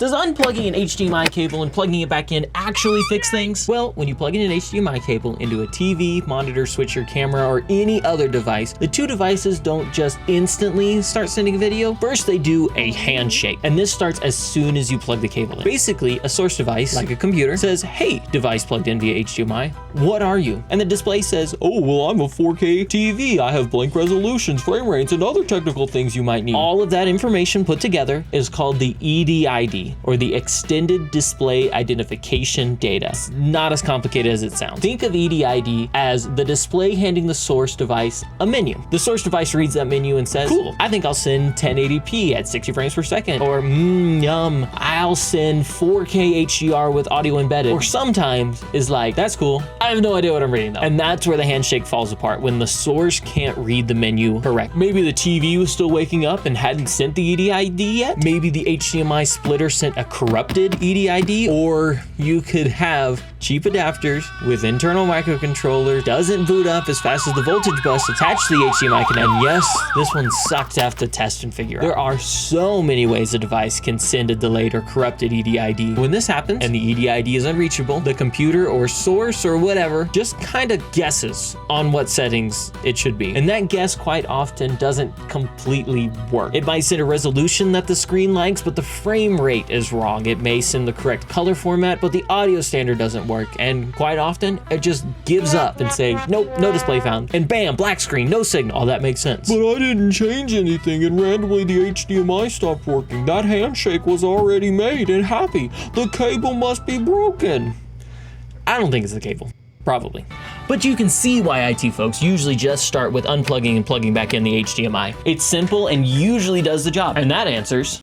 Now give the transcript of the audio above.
Does unplugging an HDMI cable and plugging it back in actually fix things? Well, when you plug in an HDMI cable into a TV, monitor, switcher, camera, or any other device, the two devices don't just instantly start sending a video. First, they do a handshake, and this starts as soon as you plug the cable in. Basically, a source device, like a computer, says, "Hey, device plugged in via HDMI, what are you?" And the display says, "Oh, well, I'm a 4K TV. I have blank resolutions, frame rates, and other technical things you might need." All of that information put together is called the EDID, or the Extended Display Identification Data. It's not as complicated as it sounds. Think of EDID as the display handing the source device a menu. The source device reads that menu and says, "Cool, I think I'll send 1080p at 60 frames per second," or yum, I'll send 4K HDR with audio embedded. Or sometimes is like, "That's cool, I have no idea what I'm reading though." And that's where the handshake falls apart, when the source can't read the menu correct. Maybe the TV was still waking up and hadn't sent the EDID yet. Maybe the HDMI splitter sent a corrupted EDID, or you could have cheap adapters with internal microcontroller, doesn't boot up as fast as the voltage bus attached to the HDMI connector. And yes, this one sucks to have to test and figure out. There are so many ways a device can send a delayed or corrupted EDID. When this happens and the EDID is unreachable, the computer or source or whatever just kind of guesses on what settings it should be. And that guess quite often doesn't completely work. It might send a resolution that the screen likes, but the frame rate is wrong. It may send the correct color format, but the audio standard doesn't work. And quite often, it just gives up and say, "Nope, no display found." And bam, black screen, no signal. All that makes sense. "But I didn't change anything and randomly the HDMI stopped working. That handshake was already made and happy. The cable must be broken." I don't think it's the cable. Probably. But you can see why IT folks usually just start with unplugging and plugging back in the HDMI. It's simple and usually does the job. And that answers